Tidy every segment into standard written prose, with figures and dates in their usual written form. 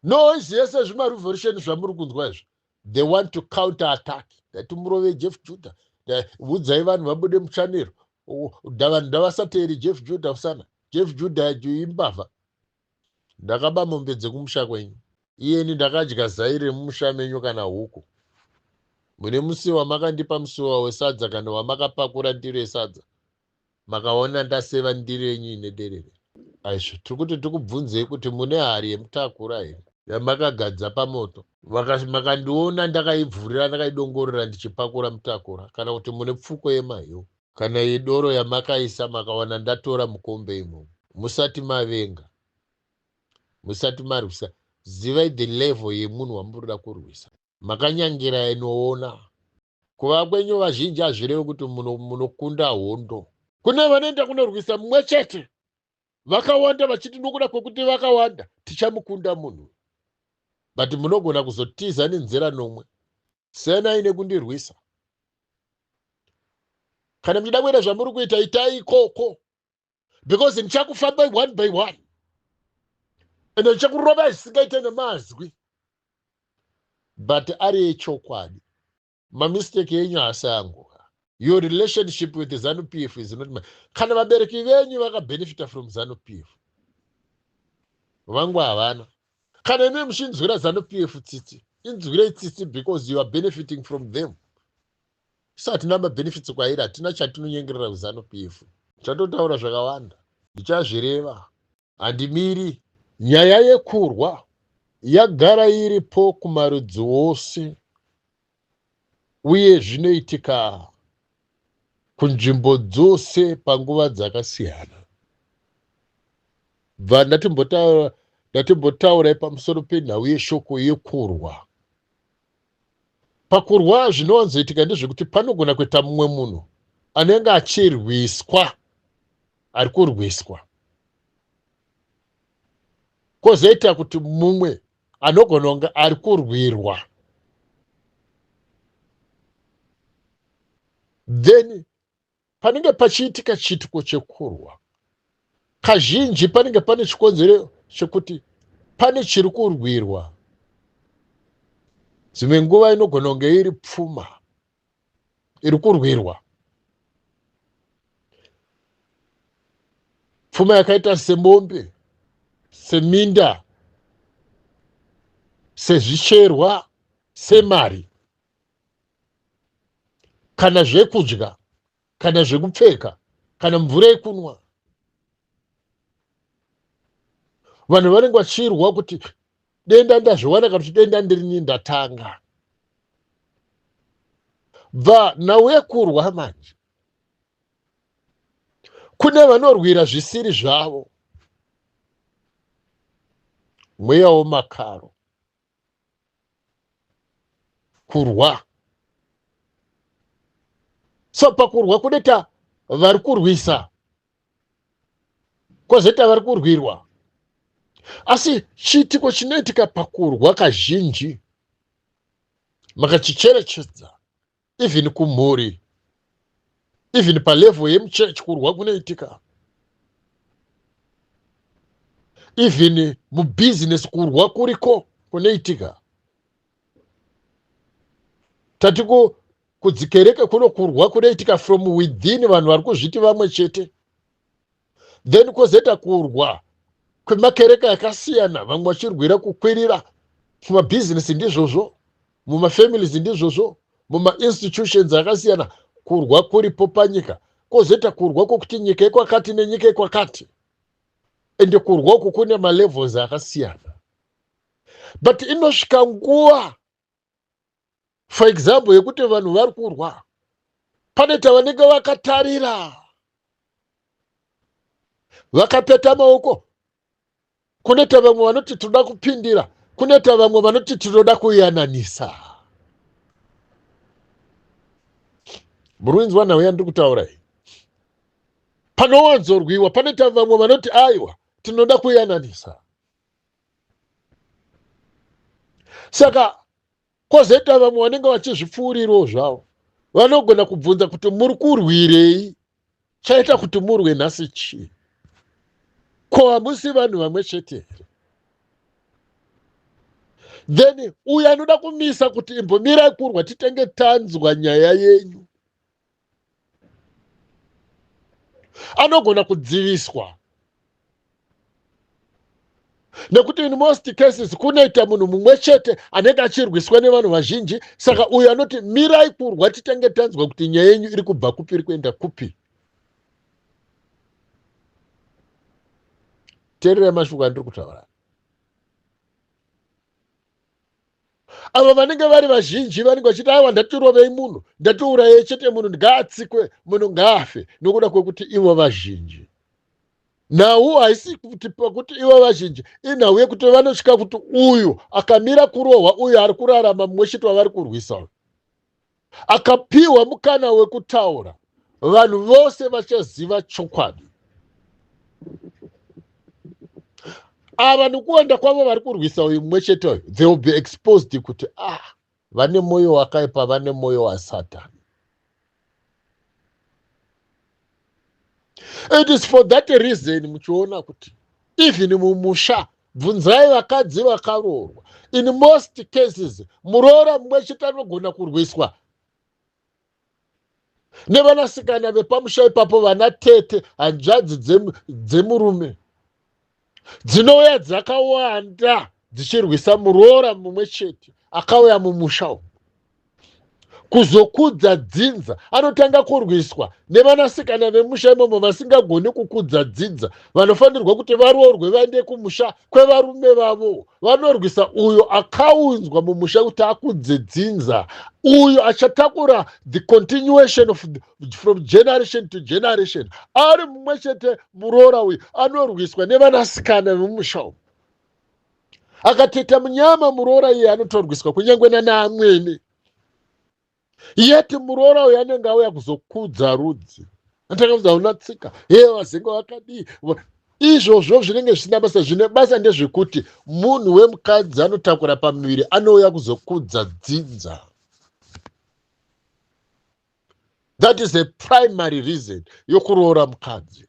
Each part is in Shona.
noise yese zvimarevolution zvamuri kunzwa izvi, they want to counter attack. Dati murove Jeff Judah, udzai vanhu vabude muchaniro, vanhu ndavasateeri Jeff Judah usana. Jeff Judah imbavha. Ndakaba mombe dzekumusha kwenyu, iyeni ndakadya zai remumusha menyu kana huku. Mune musi wamakandipa musuwa wesadza kana wamakapakura ndiro yesadza, makaona ndaseva ndiro yenyu ine derere. Aizvo tiri kuti tikubvunzei kuti mune hari yemutakura here yamakagadza pamoto, makandiona ndakaivhurira ndakaidongorera ndichipakura mutakura, kana kuti mune pfuko yemahiyo kana yedoro yamakaisa makaona ndatora mukombe imomo. Musati mavenga, musati marwisa, zivai the level yemunhu wamurida kurwisa. Makanyangira inoona kuva kwenyu vazhinji hazvirevi kuti munokunda hondo. Kune vanoenda kunorwisa mumwe chete, vakawanda vachiti nokuda kwekuti vakawanda tichamukunda munhu, but munogona kuzotiza nenzira nomwe sena ine kundirwisa. Kana muchida kuita zvamuri kuita itai ikoko, because ndichakufamba one by one ende ndichakurova zvisingaite nemazwi. But ari echokwadi, mamistake enyu hasango. Your relationship with the ZANU-PF is not. Kana vabereki venyu vakabenefita from ZANU-PF, vangu havana. Kana ine muchinzwira ZANU-PF tsitsi, inzwirei tsitsi because you are benefiting from them. So hatina mabenefits kwairi, hatina chatinonyengerera kuZANU-PF. Chatotaura zvakawanda, ndichazvireva. Handimiri. Nyaya yekurwa yagara iripo kumarudzi wose, uye zvinoitika kunzvimbo dzose panguva dzakasiyana. Bva ndatimbotaura pamusoro penhau yeshoko yekurwa. Pakurwa zvinowanzoitika ndezvekuti panogona kuita mumwe munhu anenge achirwiswa, ari kurwiswa, kwozoita kuti mumwe anogona kunge ari kurwirwa. Then panenge pachiitika chiitiko chekurwa, kazhinji panenge pane chikonzero chekuti pane chiri kurwirwa. Dzimwe nguva inogona kunge iri pfuma iri kurwirwa, pfuma yakaita semombe, seminda, sezvicherwa, semari, kana zvekudya, kana zvekupfeka, kana mvura yekunwa. Vanhu vanenge vachirwa kuti denda ndazviwana kana kuti denda ndirini ndatanga. Bva nhau yekurwa manje, kune vanorwira zvisiri zvavo, mweya womakaro, kurwa. So pakurwa kunoita vari kurwisa, kwozoita vari kurwirwa. Asi chiitiko chinoitika pakurwa kazhinji makachicherechedza, even kumhuri, even palevel yemuchechi kurwa kunoitika, even mubusiness kurwa kuriko kunoitika. Tatiko kudzikereke kuno kurwa kunoitika from within, vanhu vari kuzviti vamwe chete. Then kwozoita kurwa kwemakereka yakasiyana, vamwe vachirwira kukwirira mumabhizinesi ndizvozvo, mumafamilies ndizvozvo, mumainstitutions akasiyana, kurwa kuripo panyika. Kwozoita kurwa kwokuti nyika ikwakati nenyika ikwakati, ende kurwa uku kune malevels akasiyana. But inosvika nguva, for example, yekuti vanhu vari kurwa, panoita vanenge vakatarira, vakapeta maoko. Kunoita vamwe vanoti tinoda kupindira, kunoita vamwe vanoti tinoda kuyananisa. Murinzwa nhau yandiri kutaura iyi. Panowanzorwiwa, panoita vamwe vanoti aiwa tinoda kuyananisa. Saka kwozoita vamwe vanenge vachizvipfuurirawo zvavo, vanogona kubvunza kuti muri kurwirei, chaita kuti murwe nhasi chii? Ko hamusi vanhu vamwe chete here? then uyu anoda kumisa kuti imbomirai kurwa titenge tanzwa nyaya yenyu anogona kudziviswa, nekuti in most cases kunoita munhu mumwe chete anenge achirwiswa nevanhu vazhinji. Saka uyu anoti mirai kurwa titenge tanzwa kuti nyaya yenyu iri kubva kupi iri kuenda kupi. Teerera mashoko andiri kutaura. Ava vanenge vari vazhinji vanenge vachiti aiwa ndatirovei munhu, ndatiurayei chete munhu, ngaatsikwe, munhu ngaafe, nokuda kwekuti ivo vazhinji. Nhau haisi kuti pakuti ivo vazhinji, inhau yekuti vanotya kuti uyu akamira kurohwa, uyu ari kurarama mumwe chete wavari kurwisa, akapiwa mukana wekutaura, vanhu vose vachaziva chokwadi. Ava nokuenda kwavo vari kurwisa uyu mumwe chete uyu, they will be exposed kuti vane mwoyo wakaipa, vane mwoyo waSatani. It is for that reason muchiona kuti even mumusha bvunzai vakadzi vakaroorwa, in most cases muroora mumwe chete anogona kurwiswa nevanasikana vepamusha ipapo, vana tete, hanzvadzi dzemurume dzinouya dzakawanda dzichirwisa muroora mumwe chete akauya mumusha umu. Kuzokudza dzinza anotanga kurwiswa nevanasikana vemusha imomo vasingagoni kukudza dzinza, vanofanirwa kuti varoorwe vaende kumusha kwevarume vavo. Vanorwisa uyo akaunzwa mumusha kuti akudze dzinza, uyo achatakura the continuation of from generation to generation. Ari mumwe chete muroora uyu anorwiswa nevanasikana vemusha umu. Akateta munyama muroora iye anotorwiswa kunyangwe naamweni. Yeti muroora uyu anenge auya kuzokudza rudzi, atakaudza unatsika vazenga vakadii. Izvozvo zvinenge zvisina basa. Zvine basa ndezvekuti munhu wemukadzi anotakura pamuviri anouya kuzokudza dzinza. That is the primary reason yokuroora mukadzi.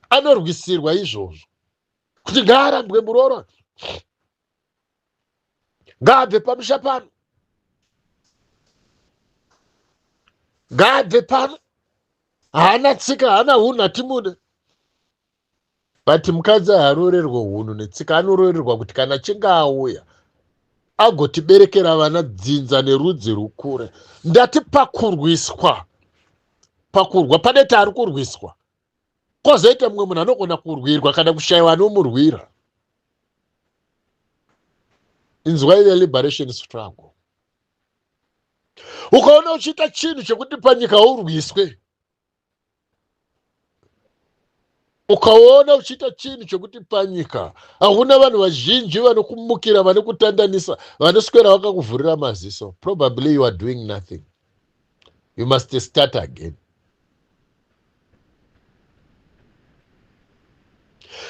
Anorwisirwa izvozvo kuti ngaarambwe muroora, ngaabve pamusha pano, ngaabve pano, haana tsika, haana hunhu hatimude. But mukadzi haarorerwa hunhu netsika, anororerwa kuti kana chinga auya agotiberekera vana dzinza nerudzi rukure. Ndati pakurwiswa, pakurwa padeti ari kurwiswa, kwozoita mumwe munhu anogona kurwirwa kana kushayiwa anomurwira. Inzwai the liberation struggle. Ukaona uchiita chinhu chekuti panyika urwiswe, ukaona uchiita chinhu chekuti panyika hakuna vanhu vazhinji vanokumukira, vanokutandanisa, vanoswera vakakuvhurira maziso, probably you are doing nothing. You must start again.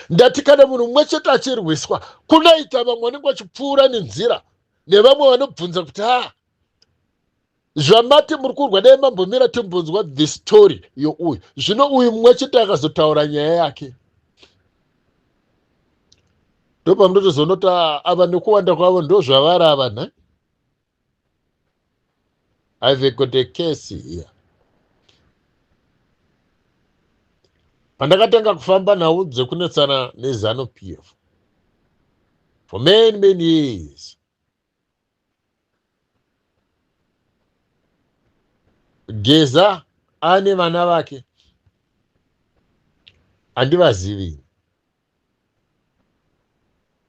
Ndati kana munhu mumwe chete achirwiswa, kunoita vamwe vanenge vachipfuura nenzira nevamwe vanobvunza kuti zvamati muri kurwa dai mambomira timbonzwa the story youyu. Zvino uyu mumwe chete akazotaura nyaya yake, ndopamunotozonota ava nekuwanda kwavo ndo zvavari ava nha. I've got a case here. Pandakatanga kufamba nhau dzekunetsana neZanu PF for many years, Geza ane vana vake handivazivi,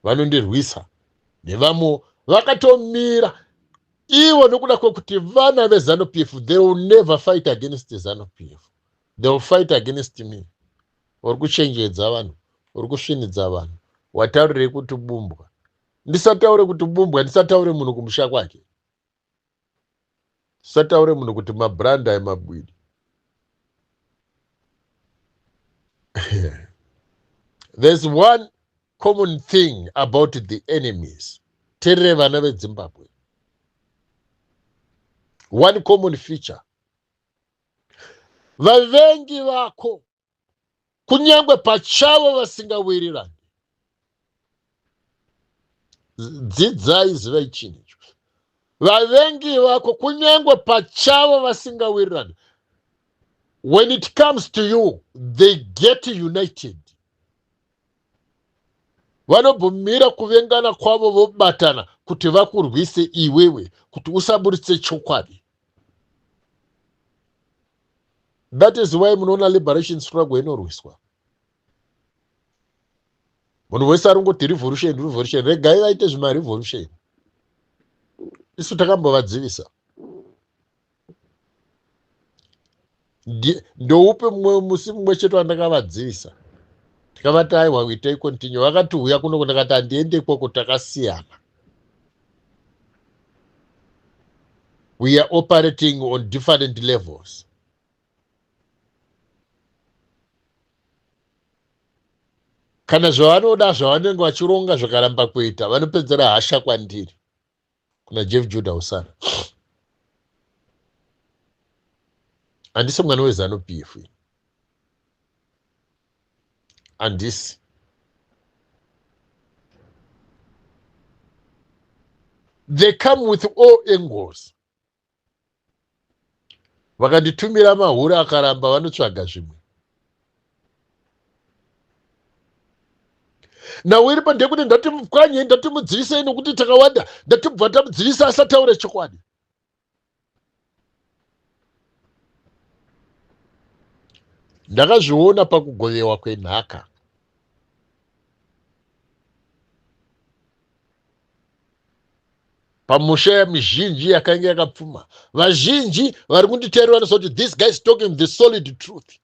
vanondirwisa nevamwe vakatomira ivo nokuda kwekuti vana veZanu PF. They will never fight against ZANU PF, they will fight against me. Uri kuchenjedza vanhu, uri kusvinidza vanhu, wataurire kuti bumbwa. Ndisataure kuti bumbwa, ndisataure munhu kumusha kwake, ndisataure munhu kuti mabranda emabwidi. There's one common thing about the enemies. Terere vana veZimbabwe, one common feature. Vavengi vako kunyangwe pachavo vasingawirirani, dzidzai zivai chinhu icho. Vavengi vako kunyangwe pachavo vasingawirirani, when it comes to you, they get united. Vanobvumira kuvengana kwavo vobatana kuti vakurwise iwewe kuti usaburitse chokwadi. That is why munoona liberation struggle inorwiswa. Munhu wese arongoti revolution, regai vaite zvimarevolution. Isu takambovadzivisa. Ndoupe musi mumwe chete wandakavadzivisa. Tikavati aiwa uitei continue. Vakati uya kuno ndakati handiende ikoko takasiyana. We are operating on different levels. Kana zvavanoda zvavanenge vachironga zvakaramba kuita, vanopedzera hasha kwandiri. Kuna Jeff Judah Usana. Handisi mwana weZanu PF. Handisi. They come with all angles. Vakanditumira mahuri akaramba vanotsvaga zvimwe. Nawe iripo ndekuti ndatimupwanye ndatimudzivisei nokuti takawanda ndatibva tamudzivisa asataure chokwadi. Ndakazviona pakugovewa kwenhaka. Pamusha mizhinji yakanga yakapfuma. Vazhinji vari kunditeerera vanoziva kuti this guy is talking the solid truth.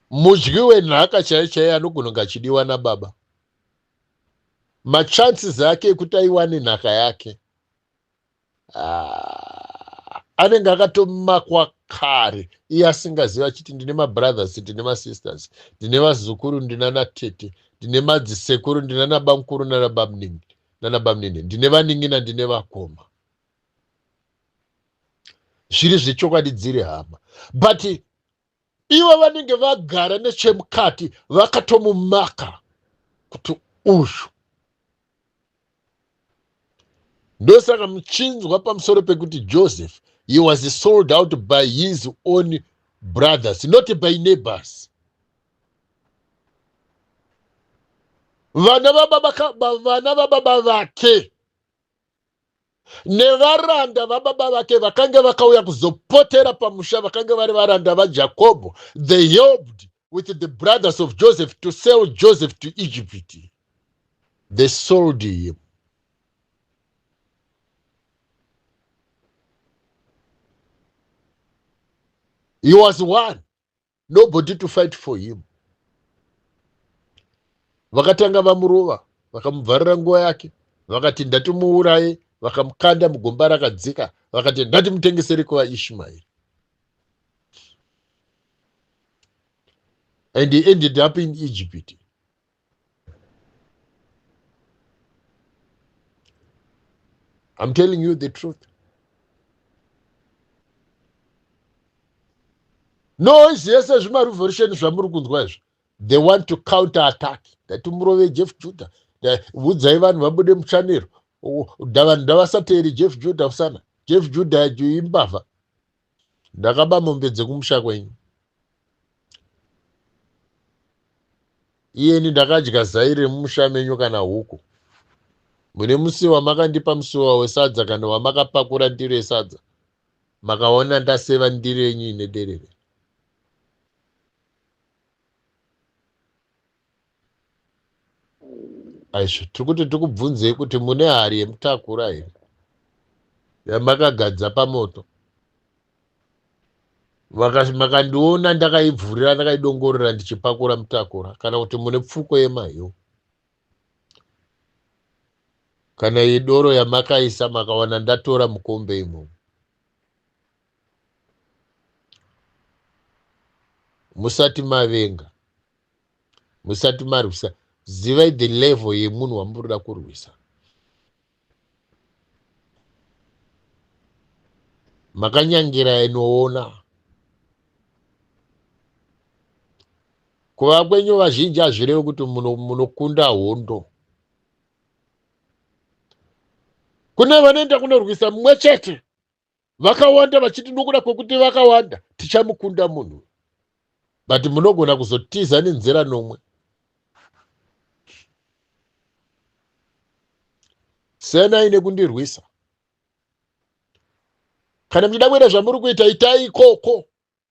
Mudyi wenhaka chaiyo anogona kunge achidiwa nababa. Machances ake ekuti aiwane nhaka yake anenge akatomakwa kare, iye asingaziva achiti ndine mabrothers, ndine masisters, ndine vazukuru, ndinana tete, ndine madzisekuru, ndinana bamukuru nanabamnini, ndine vaning'ina, ndine vakoma. Zviri zvechokwadi dziri hama. But ivo vanenge vagara nechemukati vakatomumaka kuti uyu. Ndosaka muchinzwa pamusoro pekuti Joseph, he was sold out by his own brothers, not by neighbors. Vana vababa vake nevaranda vababa vake vakanga vakauya kuzopotera pamusha, vakanga vari varanda vaJakobho. They helped with the brothers of Joseph to sell Joseph to Egypt. They sold him. He was one. Nobody to fight for him. Vakatanga vamurova, vakamubvarira nguo yake, vakati ndatimuuraye, vakamukanda mugomba rakadzika, vakati ndatimutengesere kuvaIshmaeri. And he ended up in Egypt. I'm telling you the truth. No, zvese zvimarevolution zvamuri kunzwa izvo. They want to counter attack. Ndatimurove Jeff Judah. Udzai vanhu vabude muchaniro. Vanhu ndavasateeri Jeff Judah Usana. Jeff Judah imbavha. Ndakaba mombe dzekumusha kwenyu. Iyeni ndakadya zai remumusha menyu kana huku. Mune musi wamakandipa musuwa wesadza kana wamakapakura ndiro yesadza. Makaona ndaseva ndiro yenyu ine derere. Aizvo tirikuti tikubvunzei kuti mune hari yemutakura here yamakagadza pamoto. Makandiona ndakaivhurira ndakaidongorera ndichipakura mutakura, kana kuti mune pfuko yemahiyo, kana yedoro yamakaisa makaona ndatora mukombe imomo. Musati mavenga, musati marwisa, zivai the level yemunhu wamurida kurwisa. Makanyangira inoona kuva kwenyu vazhinji hazvirevi kuti munokunda hondo. Kune vanoenda kunorwisa mumwe chete, vakawanda vachiti nokuda kwekuti vakawanda tichamukunda munhu, but munogona kuzotiza nenzira nomwe. Senai nekundirwisa. Kana muchida kuita zvamuri kuita, itai ikoko.